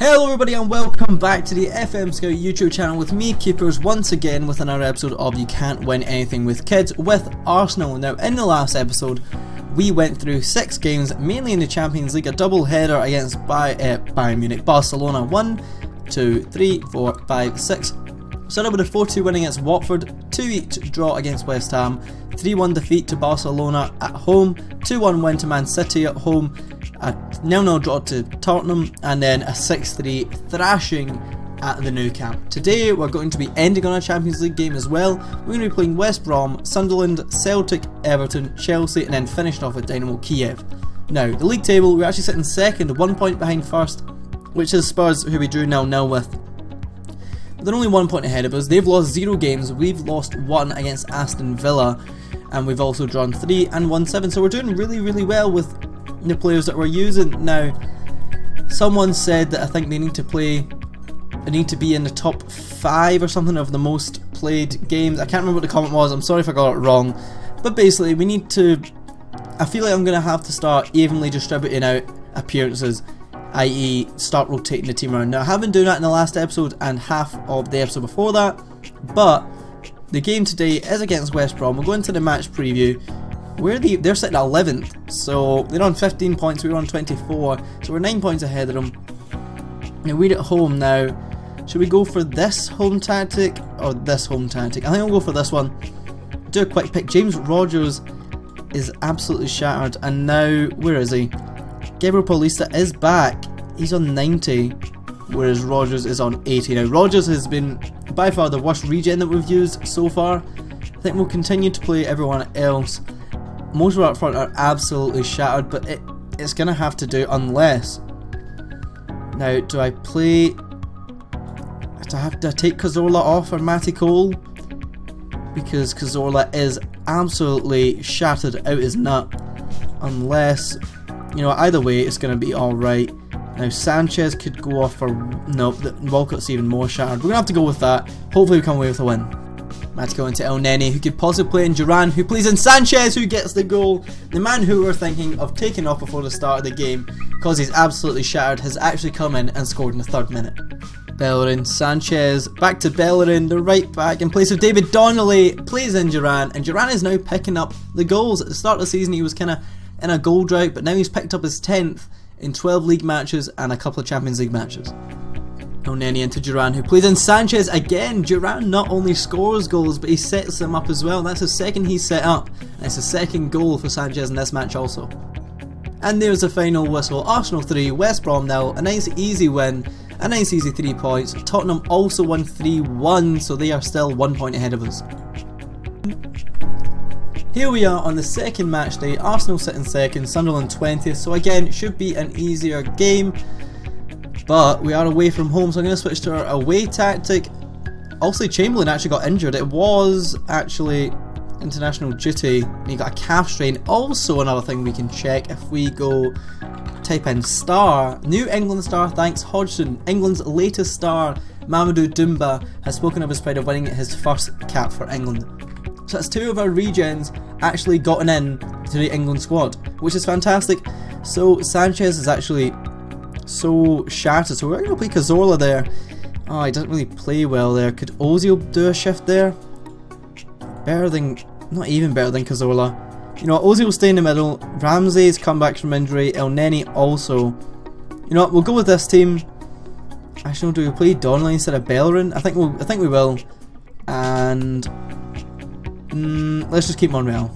Hello everybody and welcome back to the FMScout YouTube channel with me, Keepers, once again with another episode of You Can't Win Anything with Kids with Arsenal. Now in the last episode we went through 6 games, mainly in the Champions League, a double header against Bayern Munich, Barcelona, 1, 2, 3, 4, 5, 6. Started with a 4-2 win against Watford, 2-each draw against West Ham, 3-1 defeat to Barcelona at home, 2-1 win to Man City at home, a 0-0 draw to Tottenham, and then a 6-3 thrashing at the Nou Camp. Today we're going to be ending on a Champions League game as well. We're going to be playing West Brom, Sunderland, Celtic, Everton, Chelsea, and then finished off with Dynamo Kiev. Now, the league table, we're actually sitting second, 1 point behind first, which is Spurs, who we drew 0-0 with. They're only 1 point ahead of us. They've lost 0 games, we've lost 1 against Aston Villa, and we've also drawn 3 and won 7, so we're doing really well with the players that we're using. Now, someone said that I think they need to be in the top 5 or something of the most played games. I can't remember what the comment was, I'm sorry if I got it wrong, but basically we need to, I feel like I'm going to have to start evenly distributing out appearances, i.e. start rotating the team around. Now I have been doing that in the last episode and half of the episode before that, but the game today is against West Brom. We'll go into the match preview. They're sitting at 11th, so they're on 15 points, we're on 24, so we're 9 points ahead of them. Now we're at home now. Should we go for this home tactic or this home tactic? I think I'll go for this one. Do a quick pick. James Rodgers is absolutely shattered, and now, where is he? Gabriel Paulista is back. He's on 90, whereas Rodgers is on 80. Now Rodgers has been by far the worst regen that we've used so far. I think we'll continue to play everyone else. Most of our up front are absolutely shattered, but it's going to have to do unless... Now, do I have to take Cazorla off or Matty Cole? Because Cazorla is absolutely shattered out his nut. Unless, you know, either way it's going to be alright. Now Sanchez could go off for... No, Walcott's even more shattered. We're going to have to go with that. Hopefully we come away with a win. Let's go into El Neni, who could possibly play in Duran, who plays in Sanchez, who gets the goal. The man who we're thinking of taking off before the start of the game, because he's absolutely shattered, has actually come in and scored in the 3rd minute. Bellerin, Sanchez, back to Bellerin, the right back, in place of David Donnelly, plays in Duran, and Duran is now picking up the goals. At the start of the season he was kind of in a goal drought, but now he's picked up his 10th in 12 league matches and a couple of Champions League matches. Neni into Duran, who plays in Sanchez again. Duran not only scores goals, but he sets them up as well. That's the second he's set up, and it's the second goal for Sanchez in this match also. And there's the final whistle. Arsenal 3, West Brom 0. A nice easy win, a nice easy 3 points. Tottenham also won 3-1, so they are still 1 point ahead of us. Here we are on the second match day. Arsenal sitting second, Sunderland 20th, so again, it should be an easier game. But we are away from home, so I'm going to switch to our away tactic. Also, Chamberlain actually got injured. It was actually international duty, and he got a calf strain. Also, another thing we can check if we go type in star. New England star, thanks Hodgson. England's latest star, Mamadou Dumba, has spoken of his pride of winning his first cap for England. So that's 2 of our regens actually gotten in to the England squad, which is fantastic. So Sanchez is actually so shattered, so we're going to play Cazorla there. Oh, he doesn't really play well there. Could Ozil do a shift there? Better than, not even better than Cazorla. You know what, Ozil will stay in the middle. Ramsey's come back from injury. El Neni also. You know what, we'll go with this team. Actually, do we play Donnelly instead of Bellerin? I think we will. And let's just keep Monreal.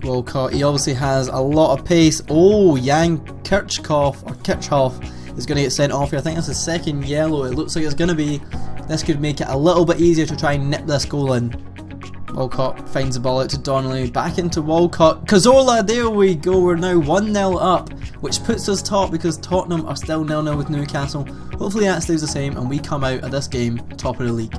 Walcott, he obviously has a lot of pace. Oh, Jan Kirchhoff is going to get sent off here. I think that's his second yellow. It looks like it's going to be. This could make it a little bit easier to try and nip this goal in. Walcott finds the ball out to Donnelly. Back into Walcott. Cazorla, there we go. We're now 1-0 up, which puts us top because Tottenham are still 0-0 with Newcastle. Hopefully that stays the same and we come out of this game top of the league.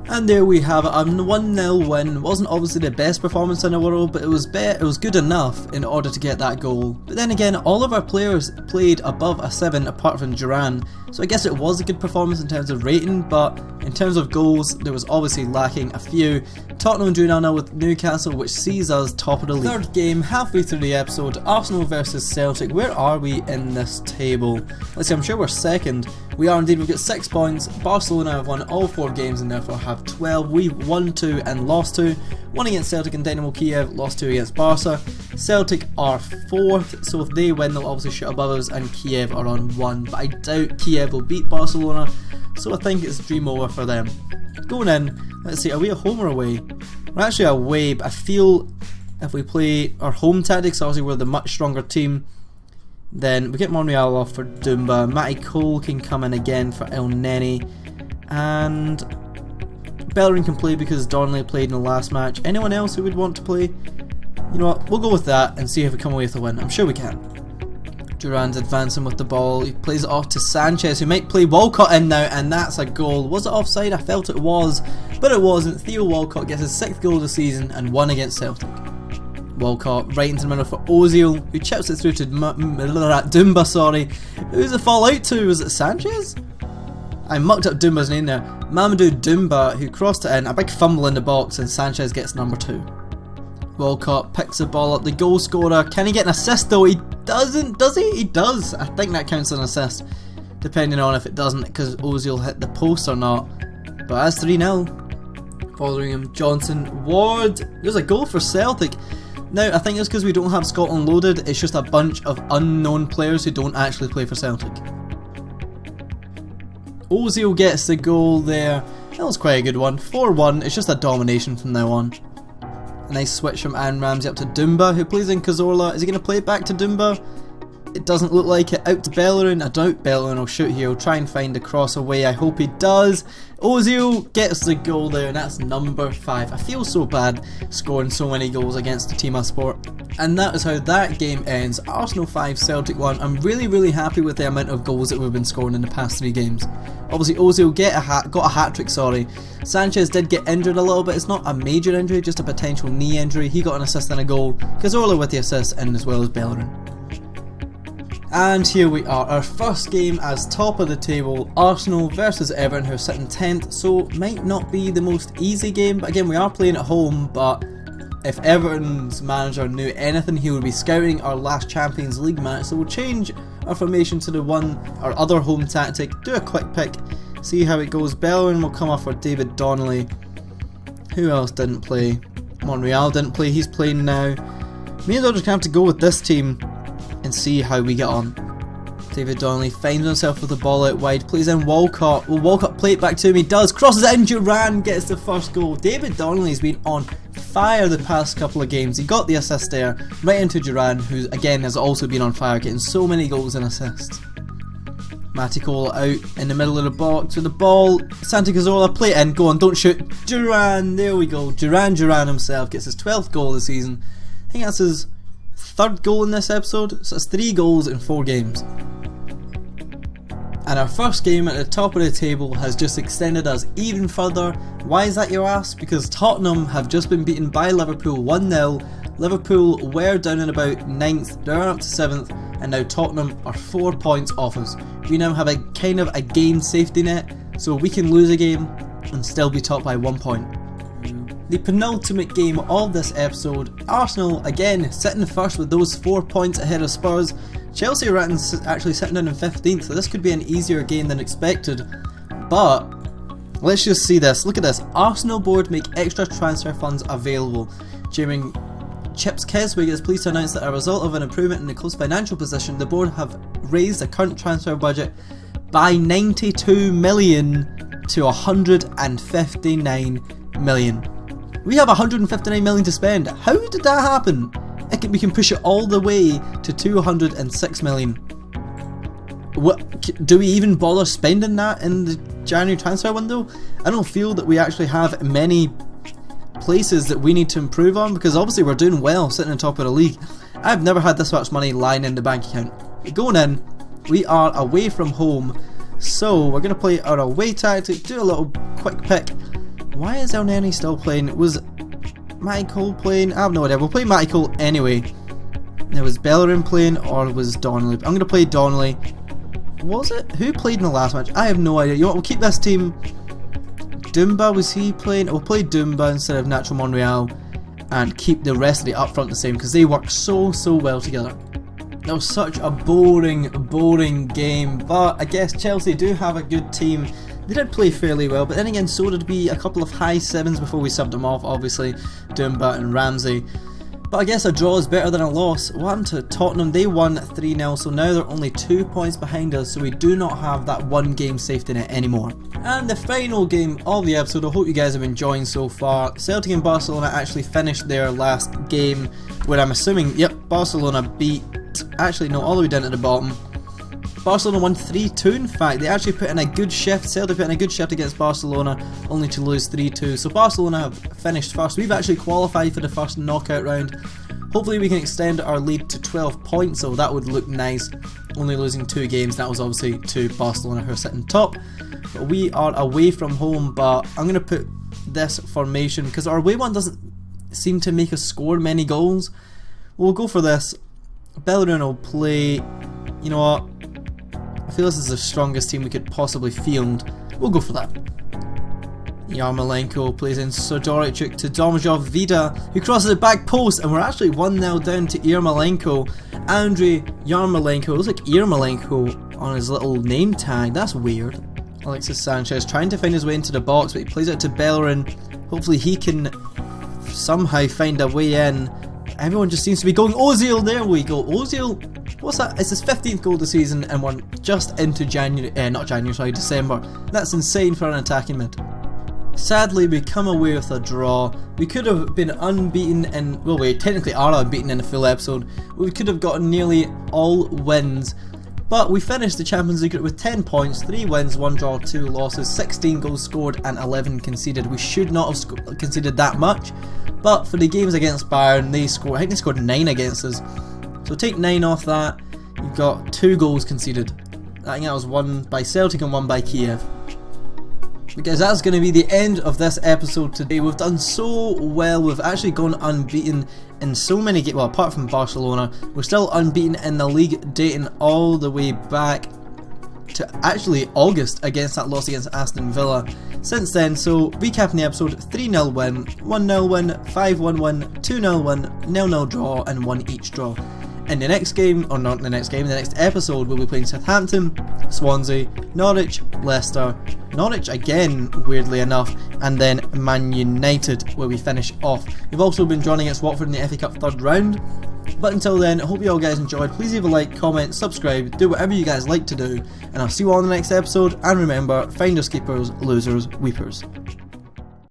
And there we have it, a 1-0 win. Wasn't obviously the best performance in the world, but it was good enough in order to get that goal. But then again, all of our players played above a 7 apart from Duran, so I guess it was a good performance in terms of rating, but in terms of goals, there was obviously lacking a few. Tottenham drew 0-0 with Newcastle, which sees us top of the league. Third game, halfway through the episode, Arsenal versus Celtic. Where are we in this table? Let's see, I'm sure we're second. We are indeed, we've got 6 points. Barcelona have won all 4 games and therefore have 12. We won 2 and lost 2. 1 against Celtic and Dynamo Kiev, lost 2 against Barca. Celtic are 4th, so if they win they'll obviously shoot above us, and Kiev are on 1. But I doubt Kiev will beat Barcelona, so I think it's dream over for them. Going in, let's see, are we at home or away? We're actually away, but I feel if we play our home tactics, obviously we're the much stronger team. Then we get Monreal off for Dumba. Matty Cole can come in again for El Neni. And Bellerin can play because Donnelly played in the last match. Anyone else who would want to play? You know what, we'll go with that and see if we come away with a win. I'm sure we can. Duran's advancing with the ball. He plays it off to Sanchez, who might play Walcott in now, and that's a goal. Was it offside? I felt it was, but it wasn't. Theo Walcott gets his 6th goal of the season and 1 against Celtic. Walcott right into the middle for Ozil, who chips it through to Dumba, Who's the fall out to? Was it Sanchez? I mucked up Dumba's name there. Mamadou Dumba, who crossed it in, a big fumble in the box, and Sanchez gets number 2. Walcott picks the ball up, the goal scorer. Can he get an assist though? He doesn't, does he? He does. I think that counts as an assist, depending on if it doesn't, because Ozil hit the post or not. But that's 3-0. Following him, Johnson, Ward. There's a goal for Celtic. Now, I think it's because we don't have Scotland loaded, it's just a bunch of unknown players who don't actually play for Celtic. Ozil gets the goal there. That was quite a good one. 4-1, it's just a domination from now on. A nice switch from Aaron Ramsey up to Dumba, who plays in Cazorla. Is he going to play it back to Dumba? It doesn't look like it. Out to Bellerin. I doubt Bellerin will shoot here. He'll try and find a cross away. I hope he does. Ozil gets the goal there, and that's number 5. I feel so bad scoring so many goals against the team I support. And that is how that game ends. Arsenal 5, Celtic 1. I'm really happy with the amount of goals that we've been scoring in the past 3 games. Obviously Ozil got a hat-trick, Sanchez did get injured a little bit. It's not a major injury, just a potential knee injury. He got an assist and a goal. Cazorla with the assist, and as well as Bellerin. And here we are, our first game as top of the table, Arsenal versus Everton, who are sitting 10th, so might not be the most easy game, but again we are playing at home. But if Everton's manager knew anything, he would be scouting our last Champions League match, so we'll change our formation to our other home tactic, do a quick pick, see how it goes. Bellerin will come off for David Donnelly. Who else didn't play? Monreal didn't play, he's playing now. Me and Dodgers have to go with this team and see how we get on. David Donnelly finds himself with the ball out wide, plays in Walcott. Will Walcott play it back to him? He does, crosses it in, Duran gets the first goal. David Donnelly's been on fire the past couple of games. He got the assist there, right into Duran, who again has also been on fire, getting so many goals and assists. Matty Cole out in the middle of the box with the ball. Santi Cazorla, play it in, go on, don't shoot. Duran, there we go. Duran himself gets his 12th goal of the season. I think that's his 3rd goal in this episode, so that's 3 goals in 4 games. And our first game at the top of the table has just extended us even further. Why is that, you ask? Because Tottenham have just been beaten by Liverpool 1-0. Liverpool were down in about 9th, they're up to 7th, and now Tottenham are 4 points off us. We now have a kind of a game safety net, so we can lose a game and still be top by 1 point. The penultimate game of this episode, Arsenal again sitting first with those 4 points ahead of Spurs. Chelsea are actually sitting down in 15th, so this could be an easier game than expected. But let's just see this. Look at this. Arsenal board make extra transfer funds available. Chairman Chips Keswick is pleased to announce that as a result of an improvement in the club's financial position, the board have raised the current transfer budget by 92 million to 159 million. We have 159 million to spend. How did that happen? We can push it all the way to 206 million. Do we even bother spending that in the January transfer window? I don't feel that we actually have many places that we need to improve on, because obviously we're doing well sitting on top of the league. I've never had this much money lying in the bank account. Going in, we are away from home, so we're going to play our away tactic, do a little quick pick. Why is El Neni still playing? Was Matty Cole playing? I have no idea. We'll play Matty Cole anyway. There was Bellerin playing, or was Donnelly? I'm going to play Donnelly. Was it? Who played in the last match? I have no idea. You know what? We'll keep this team. Dumba, was he playing? We'll play Dumba instead of Nacho Monreal and keep the rest of the up front the same, because they work so well together. That was such a boring game, but I guess Chelsea do have a good team. They did play fairly well, but then again, so did we. A couple of high sevens before we subbed them off, obviously, Doombat and Ramsey. But I guess a draw is better than a loss. What happened to Tottenham? They won 3-0, so now they're only 2 points behind us, so we do not have that one game safety net anymore. And the final game of the episode, I hope you guys have enjoyed so far. Celtic and Barcelona actually finished their last game, where I'm assuming, yep, Barcelona beat, actually no, all the way down at the bottom. Barcelona won 3-2 in fact. They actually put in a good shift. Celtic put in a good shift against Barcelona, only to lose 3-2. So Barcelona have finished first. We've actually qualified for the first knockout round. Hopefully we can extend our lead to 12 points, so that would look nice. Only losing 2 games, that was obviously to Barcelona who are sitting top. But we are away from home, but I'm going to put this formation because our away one doesn't seem to make us score many goals. We'll go for this. Bellerin will play, you know what, I feel this is the strongest team we could possibly field. We'll go for that. Yarmolenko plays in Sodoricuk to Domajov Vida, who crosses the back post, and we're actually 1-0 down to Yarmolenko. Andrei Yarmolenko, it looks like Yarmolenko on his little name tag, that's weird. Alexis Sanchez trying to find his way into the box, but he plays it to Bellerin. Hopefully he can somehow find a way in. Everyone just seems to be going Ozil, there we go. Ozil, what's that? It's his 15th goal of the season and we're just into December. That's insane for an attacking mid. Sadly, we come away with a draw. We could have been unbeaten in, well, we technically are unbeaten in the full episode. We could have gotten nearly all wins. But we finished the Champions League group with 10 points, 3 wins, 1 draw, 2 losses, 16 goals scored and 11 conceded. We should not have conceded that much, but for the games against Bayern, I think they scored 9 against us. So take 9 off that, you've got 2 goals conceded. I think that was 1 by Celtic and 1 by Kiev. Because that's going to be the end of this episode today. We've done so well, we've actually gone unbeaten in so many games, well, apart from Barcelona, we're still unbeaten in the league, dating all the way back to actually August against that loss against Aston Villa. Since then, so recapping the episode, 3-0 win, 1-0 win, 5-1 win, 2-0 win, 0-0 draw and 1 each draw. In the next game, or not in the next game, the next episode we'll be playing Southampton, Swansea, Norwich, Leicester, Norwich again, weirdly enough, and then Man United where we finish off. We've also been joining against Watford in the FA Cup third round. But until then, I hope you all guys enjoyed. Please leave a like, comment, subscribe, do whatever you guys like to do, and I'll see you all in the next episode. And remember, finders keepers, losers weepers.